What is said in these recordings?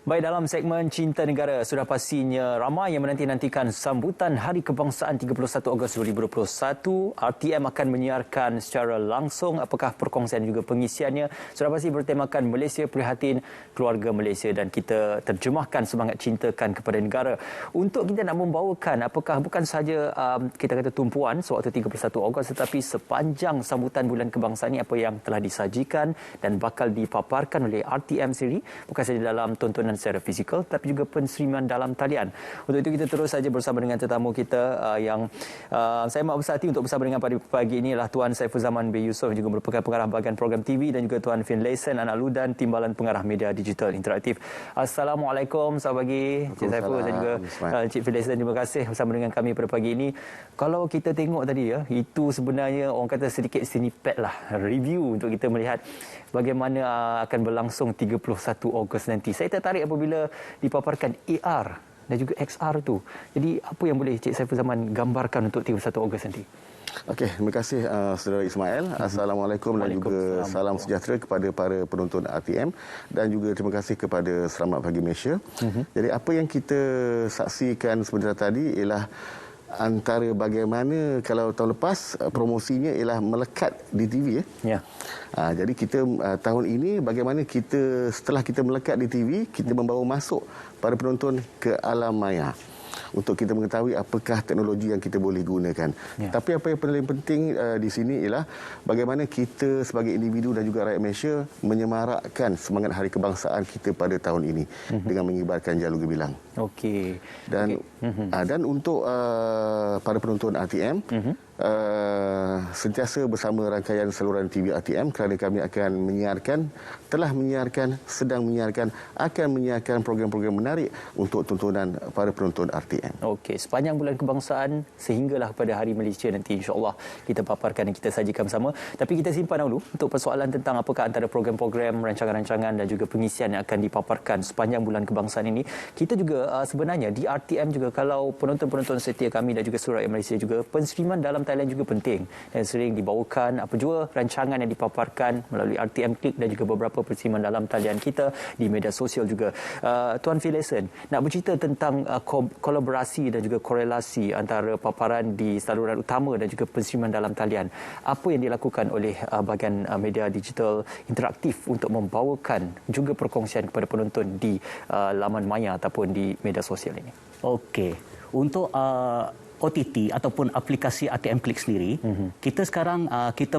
Baik, dalam segmen Cinta Negara, sudah pastinya ramai yang menanti-nantikan sambutan Hari Kebangsaan 31 Ogos 2021. RTM akan menyiarkan secara langsung apakah perkongsian juga pengisiannya. Sudah pasti bertemakan Malaysia Prihatin, Keluarga Malaysia, dan kita terjemahkan semangat cintakan kepada negara. Untuk kita nak membawakan apakah bukan sahaja kita kata tumpuan sewaktu 31 Ogos, tetapi sepanjang sambutan bulan kebangsaan ini apa yang telah disajikan dan bakal dipaparkan oleh RTM sendiri, bukan sahaja dalam tontonan secara fizikal tapi juga penstreaman dalam talian. Untuk itu kita terus saja bersama dengan tetamu kita yang saya mahu bersati untuk bersama dengan pada pagi ini ialah Tuan Saiful Zaman bin Yusof, juga merupakan pengarah bahagian program TV, dan juga Tuan Finlayson Anak Ludan, Timbalan Pengarah Media Digital Interaktif. Assalamualaikum, selamat pagi Cik Saiful dan juga Cik Finlayson. Terima kasih bersama dengan kami pada pagi ini. Kalau kita tengok tadi ya, itu sebenarnya orang kata sedikit snippet lah, review untuk kita melihat bagaimana akan berlangsung 31 Ogos nanti. Saya tertarik apabila dipaparkan AR dan juga XR tu. Jadi apa yang boleh Cik Saiful Zaman gambarkan untuk 31 Ogos nanti? Okey, terima kasih Saudara Ismail. Assalamualaikum dan juga salam sejahtera kepada para penonton RTM, dan juga terima kasih kepada Selamat Pagi Malaysia. Jadi apa yang kita saksikan sebentar tadi ialah antara bagaimana kalau tahun lepas promosinya ialah melekat di TV ya. Jadi kita tahun ini bagaimana kita setelah kita melekat di TV, kita membawa masuk para penonton ke alam maya untuk kita mengetahui apakah teknologi yang kita boleh gunakan. Tapi apa yang paling penting di sini ialah bagaimana kita sebagai individu dan juga rakyat Malaysia menyemarakkan semangat Hari Kebangsaan kita pada tahun ini dengan mengibarkan jalur gemilang. Okey. Dan untuk para penonton RTM, sentiasa bersama rangkaian saluran TV RTM kerana kami akan menyiarkan, telah menyiarkan, sedang menyiarkan, akan menyiarkan program-program menarik untuk tontonan para penonton RTM. Okey, sepanjang bulan kebangsaan sehinggalah pada Hari Malaysia nanti, insya-Allah kita paparkan dan kita sajikan bersama. Tapi kita simpan dahulu untuk persoalan tentang apakah antara program-program, rancangan-rancangan dan juga pengisian yang akan dipaparkan sepanjang bulan kebangsaan ini. Kita juga sebenarnya di RTM juga, kalau penonton-penonton setia kami dan juga seluruh rakyat Malaysia juga, penstreaman dalam Thailand juga penting dan sering dibawakan apa jua rancangan yang dipaparkan melalui RTM Klik dan juga beberapa penstreaman dalam talian kita di media sosial juga. Tuan Finlayson nak bercerita tentang kolaborasi dan juga korelasi antara paparan di saluran utama dan juga penstreaman dalam talian. Apa yang dilakukan oleh bahagian media digital interaktif untuk membawakan juga perkongsian kepada penonton di laman maya ataupun di media sosial ini? Okey. Untuk OTT ataupun aplikasi RTM Klik sendiri, kita sekarang kita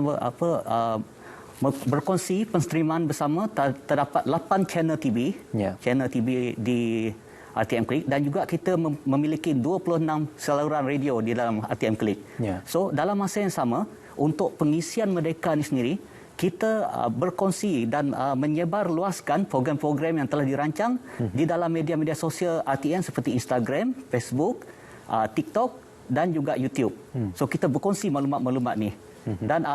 berkongsi penstreaman bersama. Terdapat 8 channel TV, channel TV di RTM Klik, dan juga kita memiliki 26 saluran radio di dalam RTM Klik. So dalam masa yang sama, untuk pengisian Merdeka ini sendiri, kita berkongsi dan menyebarluaskan program-program yang telah dirancang di dalam media-media sosial RTM seperti Instagram, Facebook, TikTok dan juga YouTube. So kita berkongsi maklumat-maklumat ni. Dan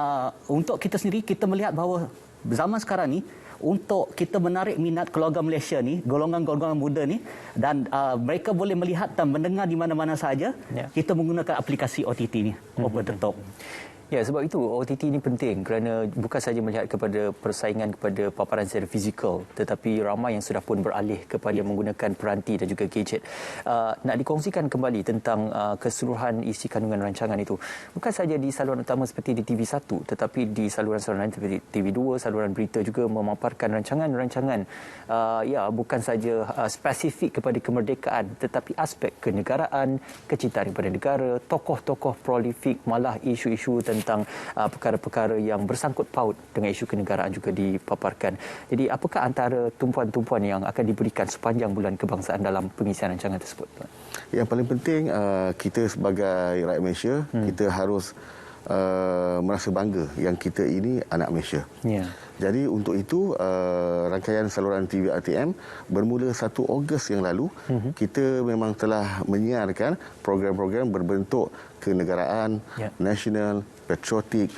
untuk kita sendiri, kita melihat bahawa zaman sekarang ni, untuk kita menarik minat keluarga Malaysia ni, golongan-golongan muda ni, dan mereka boleh melihat dan mendengar di mana-mana sahaja, kita menggunakan aplikasi OTT ni, over the top. Ya, sebab itu OTT ini penting kerana bukan sahaja melihat kepada persaingan kepada paparan secara fizikal, tetapi ramai yang sudah pun beralih kepada menggunakan peranti dan juga gadget. Nak dikongsikan kembali tentang keseluruhan isi kandungan rancangan itu. Bukan sahaja di saluran utama seperti di TV1, tetapi di saluran-saluran lain seperti TV2, saluran berita juga memaparkan rancangan-rancangan bukan sahaja spesifik kepada kemerdekaan, tetapi aspek kenegaraan, kecintaan kepada negara, tokoh-tokoh prolifik, malah isu-isu tentang perkara-perkara yang bersangkut paut dengan isu kenegaraan juga dipaparkan. Jadi apakah antara tumpuan-tumpuan yang akan diberikan sepanjang bulan kebangsaan dalam pengisian rancangan tersebut? Yang paling penting, kita sebagai rakyat Malaysia, kita harus merasa bangga yang kita ini anak Malaysia. Jadi untuk itu rangkaian saluran TV RTM bermula 1 Ogos yang lalu, kita memang telah menyiarkan program-program berbentuk kenegaraan, nasional, patriotik,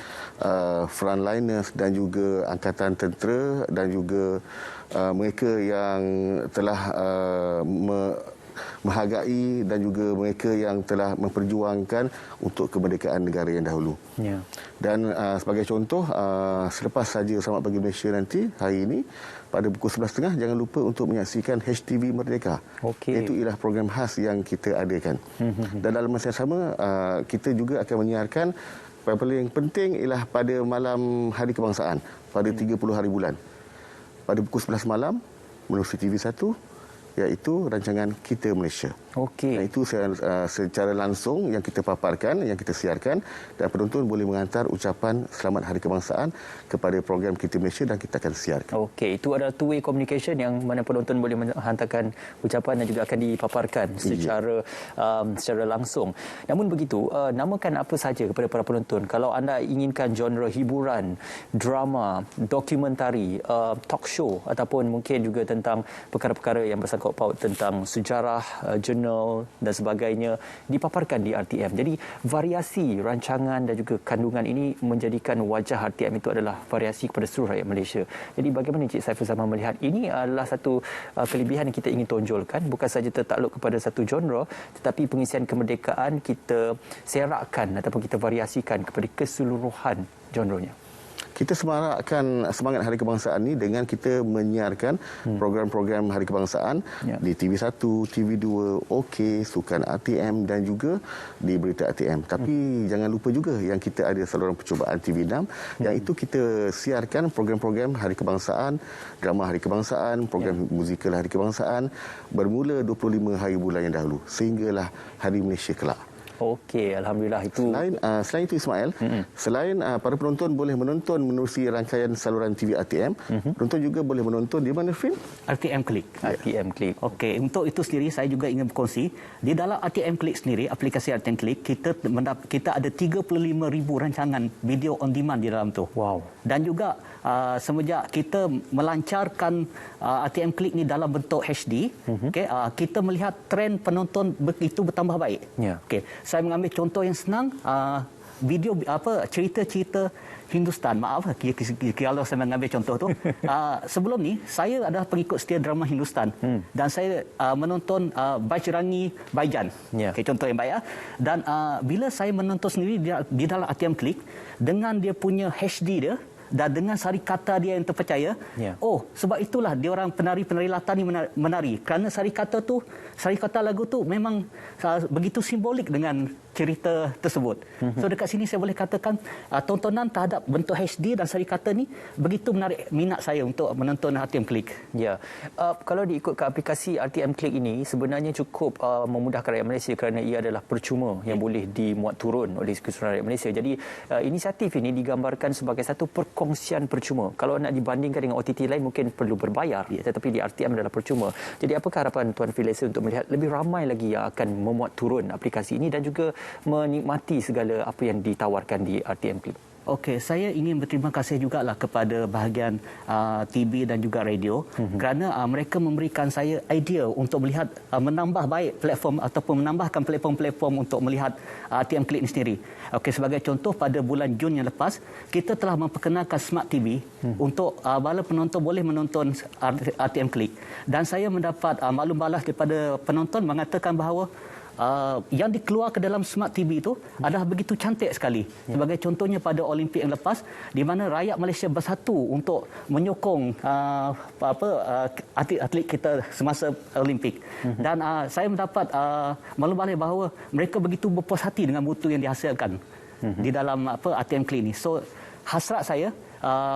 frontliners dan juga angkatan tentera dan juga mereka yang telah menghargai dan juga mereka yang telah memperjuangkan untuk kemerdekaan negara yang dahulu. Ya. Dan sebagai contoh, selepas saja Selamat Pagi Malaysia nanti, hari ini, pada pukul 11.30, jangan lupa untuk menyaksikan HTV Merdeka. Itu ialah program khas yang kita adakan. Dan dalam masa yang sama, kita juga akan menyiarkan, yang paling penting ialah pada malam Hari Kebangsaan, pada 30 hari bulan. Pada pukul 11 malam, menerusi TV1, iaitu rancangan Kita Malaysia. Itu secara langsung yang kita paparkan, yang kita siarkan, dan penonton boleh mengantar ucapan Selamat Hari Kebangsaan kepada program Kita Malaysia dan kita akan siarkan. Itu adalah two-way communication yang mana penonton boleh menghantarkan ucapan dan juga akan dipaparkan secara langsung. Namun begitu, namakan apa saja kepada para penonton. Kalau anda inginkan genre hiburan, drama, dokumentari, talk show ataupun mungkin juga tentang perkara-perkara yang bersangkut paut tentang sejarah, jurnal dan sebagainya dipaparkan di RTM. Jadi variasi rancangan dan juga kandungan ini menjadikan wajah RTM itu adalah variasi kepada seluruh rakyat Malaysia. Jadi bagaimana Encik Saiful Zaman melihat ini adalah satu kelebihan yang kita ingin tonjolkan, bukan saja tertakluk kepada satu genre, tetapi pengisian kemerdekaan kita serakkan ataupun kita variasikan kepada keseluruhan genrenya. Kita semarakkan semangat Hari Kebangsaan ini dengan kita menyiarkan program-program Hari Kebangsaan di TV1, TV2, OK, Sukan RTM dan juga di Berita RTM. Tapi jangan lupa juga yang kita ada saluran percubaan TV6 yang itu kita siarkan program-program Hari Kebangsaan, drama Hari Kebangsaan, program musikal Hari Kebangsaan bermula 25 hari bulan yang dahulu sehinggalah Hari Malaysia kelak. Alhamdulillah itu. Selain itu Ismail, selain para penonton boleh menonton menerusi rangkaian saluran TV RTM, penonton juga boleh menonton di mana film? RTM Klik. RTM Klik. Untuk itu sendiri saya juga ingin berkongsi, di dalam RTM Klik sendiri, aplikasi RTM Klik, kita ada 35,000 rancangan video on demand di dalam tu. Dan juga semenjak kita melancarkan RTM Klik ni dalam bentuk HD, kita melihat trend penonton begitu bertambah baik. Saya mengambil contoh yang senang, video cerita-cerita Hindustan. Maaf kalau saya mengambil contoh tu. Sebelum ni saya adalah pengikut setia drama Hindustan dan saya menonton Bajrangi Bhaijaan. Contoh yang baik. Dan bila saya menonton sendiri di dalam RTM Klik dengan dia punya HD dia dan dengan sari kata dia yang terpercaya, sebab itulah dia orang penari-penari Latar ni menari kerana sari kata lagu tu memang begitu simbolik dengan cerita tersebut. So dekat sini saya boleh katakan tontonan terhadap bentuk HD dan sari kata ni begitu menarik minat saya untuk menonton RTM Klik. Kalau diikutkan aplikasi RTM Klik ini sebenarnya cukup memudahkan rakyat Malaysia kerana ia adalah percuma yang boleh dimuat turun oleh keseluruhan rakyat Malaysia. Jadi inisiatif ini digambarkan sebagai satu perkongsian percuma. Kalau nak dibandingkan dengan OTT lain mungkin perlu berbayar, tetapi di RTM adalah percuma. Jadi apakah harapan Tuan Filesa untuk melihat lebih ramai lagi yang akan memuat turun aplikasi ini dan juga menikmati segala apa yang ditawarkan di RTM Klik? Saya ingin berterima kasih jugalah kepada bahagian TV dan juga radio kerana mereka memberikan saya idea untuk melihat menambah baik platform ataupun menambahkan platform-platform untuk melihat RTM Klik ini sendiri. Sebagai contoh, pada bulan Jun yang lepas kita telah memperkenalkan Smart TV untuk bala penonton boleh menonton RTM Klik, dan saya mendapat maklum balas daripada penonton mengatakan bahawa yang dikeluarkan dalam Smart TV itu adalah begitu cantik sekali. Sebagai contohnya pada Olimpik yang lepas, di mana rakyat Malaysia bersatu untuk menyokong atlet-atlet kita semasa Olimpik. Dan saya mendapat maklum balik bahawa mereka begitu berpuas hati dengan mutu yang dihasilkan di dalam RTM Klik ni. So hasrat saya,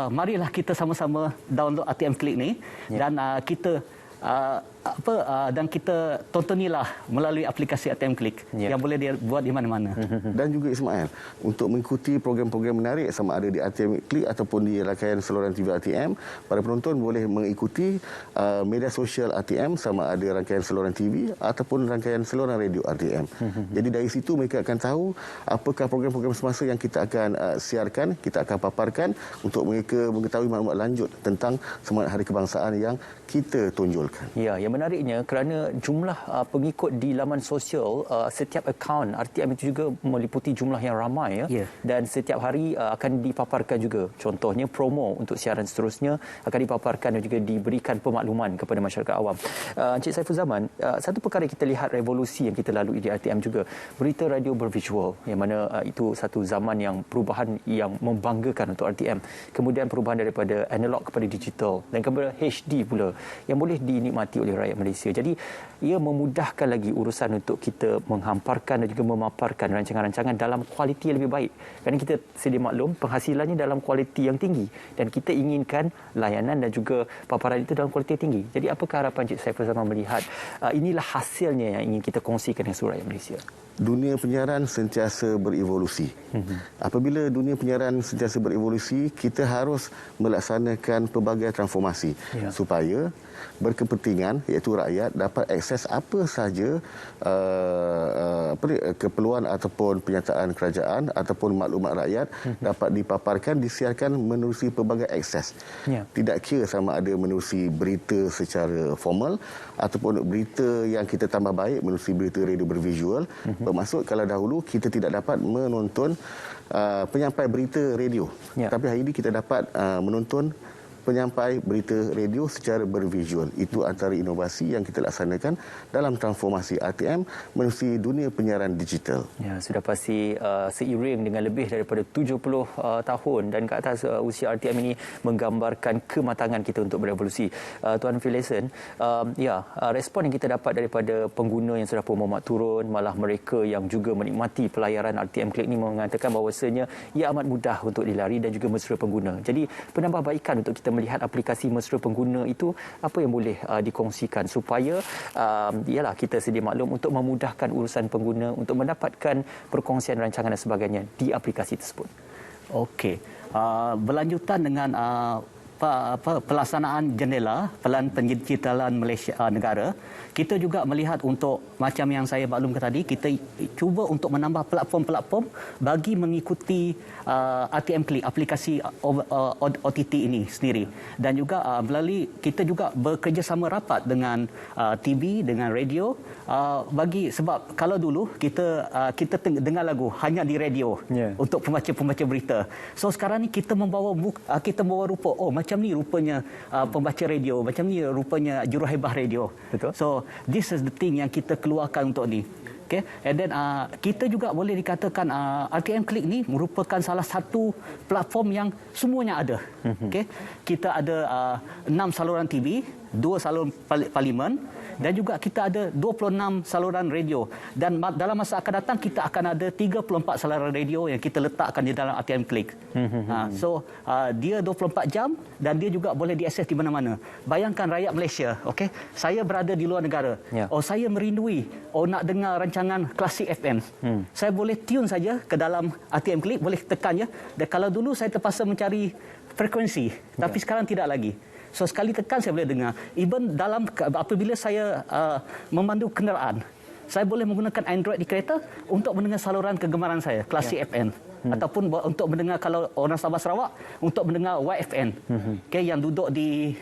marilah kita sama-sama download RTM Klik ni dan kita dan kita tontonilah melalui aplikasi RTM Klik yang boleh dia buat di mana-mana. Dan juga Ismail, untuk mengikuti program-program menarik sama ada di RTM Klik ataupun di rangkaian saluran TV RTM, para penonton boleh mengikuti media sosial RTM sama ada rangkaian saluran TV ataupun rangkaian saluran radio RTM. Jadi dari situ mereka akan tahu apakah program-program semasa yang kita akan siarkan, kita akan paparkan untuk mereka mengetahui maklumat lanjut tentang semangat Hari Kebangsaan yang kita tonjolkan. dibetulkan. Ya, yang menariknya kerana jumlah pengikut di laman sosial, setiap akaun RTM itu juga meliputi jumlah yang ramai dan setiap hari akan dipaparkan juga. Contohnya promo untuk siaran seterusnya akan dipaparkan dan juga diberikan pemakluman kepada masyarakat awam. Encik Saiful Zaman, satu perkara kita lihat revolusi yang kita lalui di RTM juga, berita radio bervisual, yang mana itu satu zaman yang perubahan yang membanggakan untuk RTM. Kemudian perubahan daripada analog kepada digital dan kepada HD pula yang boleh dinikmati oleh rakyat Malaysia. Jadi ia memudahkan lagi urusan untuk kita menghamparkan dan juga memaparkan rancangan-rancangan dalam kualiti yang lebih baik. Kerana kita sedia maklum penghasilannya dalam kualiti yang tinggi dan kita inginkan layanan dan juga paparan itu dalam kualiti yang tinggi. Jadi apakah harapan Encik Saiful Zaman melihat inilah hasilnya yang ingin kita kongsikan dengan seluruh rakyat Malaysia? Dunia penyiaran sentiasa berevolusi. Apabila dunia penyiaran sentiasa berevolusi, kita harus melaksanakan pelbagai transformasi supaya berkepentingan iaitu rakyat dapat akses apa sahaja keperluan ataupun penyataan kerajaan ataupun maklumat rakyat dapat dipaparkan, disiarkan menerusi pelbagai akses. Tidak kira sama ada menerusi berita secara formal ataupun berita yang kita tambah baik menerusi berita radio bervisual. Bermaksud kalau dahulu kita tidak dapat menonton penyampai berita radio, tapi hari ini kita dapat menonton penyampai berita radio secara bervisual. Itu antara inovasi yang kita laksanakan dalam transformasi RTM menuju dunia penyiaran digital. Ya, sudah pasti seiring dengan lebih daripada 70 tahun dan ke atas usia RTM ini menggambarkan kematangan kita untuk berevolusi. Tuan Finlayson, respon yang kita dapat daripada pengguna yang sudah pun memak turun, malah mereka yang juga menikmati pelayaran RTM Click ini mengatakan bahawasanya ia amat mudah untuk dilari dan juga mesra pengguna. Jadi penambahbaikan untuk kita melihat aplikasi mesra pengguna itu, apa yang boleh dikongsikan supaya kita sedia maklum untuk memudahkan urusan pengguna untuk mendapatkan perkongsian rancangan dan sebagainya di aplikasi tersebut. Okey. Berlanjutan dengan pelaksanaan jendela Pelan Pendigitalan Malaysia negara, kita juga melihat untuk macam yang saya maklumkan tadi, kita cuba untuk menambah platform-platform bagi mengikuti RTM Click, aplikasi OTT ini sendiri. Dan juga melalui kita juga bekerjasama rapat dengan TV, dengan radio, bagi sebab kalau dulu kita dengar lagu hanya di radio untuk pembaca berita. So sekarang ni kita membawa rupa, macam ni rupanya pembaca radio, macam ni rupanya juruhebah radio. Betul. So this is the thing yang kita keluarkan untuk ni. Okay. And then kita juga boleh dikatakan RTM Click ni merupakan salah satu platform yang semuanya ada. Okay. Kita ada 6 saluran TV, 2 saluran parlimen dan juga kita ada 26 saluran radio. Dan dalam masa akan datang kita akan ada 34 saluran radio yang kita letakkan di dalam RTM Click. So dia 24 jam dan dia juga boleh diakses di mana-mana. Bayangkan rakyat Malaysia, okay? Saya berada di luar negara. Saya merindui nak dengar rancangan Klasik FM. Saya boleh tune saja ke dalam RTM Click, boleh tekan dan kalau dulu saya terpaksa mencari frekuensi, tapi sekarang tidak lagi. So sekali tekan saya boleh dengar. Even apabila saya memandu kenderaan, saya boleh menggunakan Android di kereta untuk mendengar saluran kegemaran saya, Klasik FM. Ataupun untuk mendengar, kalau orang Sabah Sarawak, untuk mendengar YFN. Okay, yang duduk di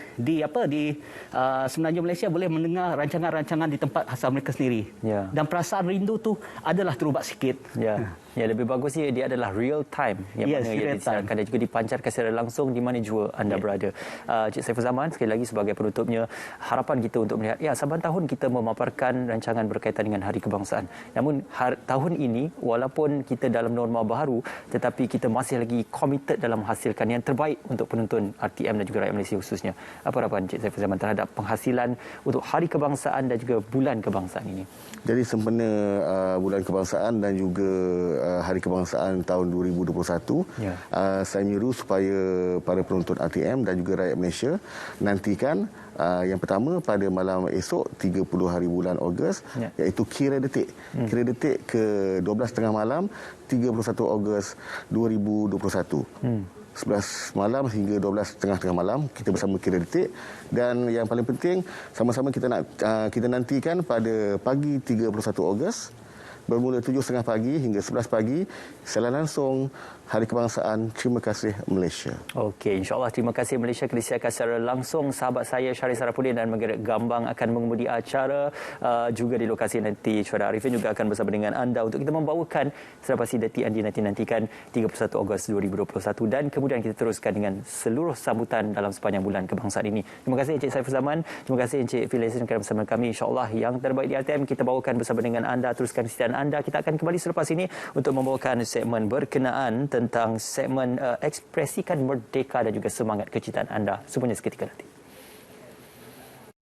semenanjung Malaysia boleh mendengar rancangan-rancangan di tempat asal mereka sendiri. Dan perasaan rindu tu adalah terubat sikit. Ya, lebih bagus dia adalah real time yang mana ia disiarkan dan juga dipancarkan secara langsung di mana jua anda berada. Encik Saiful Zaman, sekali lagi sebagai penutupnya, harapan kita untuk melihat saban tahun kita memaparkan rancangan berkaitan dengan Hari Kebangsaan. Namun tahun ini walaupun kita dalam norma baharu, tetapi kita masih lagi committed dalam menghasilkan yang terbaik untuk penonton RTM dan juga rakyat Malaysia khususnya. Apa harapan Encik Saiful Zaman terhadap penghasilan untuk Hari Kebangsaan dan juga Bulan Kebangsaan ini? Jadi sempena Bulan Kebangsaan dan juga Hari Kebangsaan tahun 2021, saya menyeru supaya para penonton RTM dan juga rakyat Malaysia nantikan yang pertama pada malam esok 30 hari bulan Ogos, iaitu kira detik. Kira detik ke 12.30 malam 31 Ogos 2021. 11 malam hingga 12.30 malam kita bersama kira detik. Dan yang paling penting, sama-sama kita nantikan pada pagi 31 Ogos bermula 7.30 pagi hingga 11 pagi, siaran langsung Hari Kebangsaan. Terima kasih Malaysia. Okey, insya-Allah terima kasih Malaysia kerana disiarkan secara langsung. Sahabat saya Syarif Sarapudin dan Margaret Gambang akan mengemudi acara juga di lokasi nanti. Syuhada Arifin juga akan bersama dengan anda untuk kita membawakan Serapasi Dati Andi nanti-nantikan 31 Ogos 2021 dan kemudian kita teruskan dengan seluruh sambutan dalam sepanjang bulan kebangsaan ini. Terima kasih Encik Saiful Zaman, terima kasih Encik Filesin kerana bersama kami. Insya-Allah yang terbaik di RTM kita bawakan bersama dengan anda, teruskan kesetiaan anda. Kita akan kembali selepas ini untuk membawakan segmen berkenaan tentang segmen ekspresikan merdeka dan juga semangat kecintaan anda. Semuanya seketika nanti.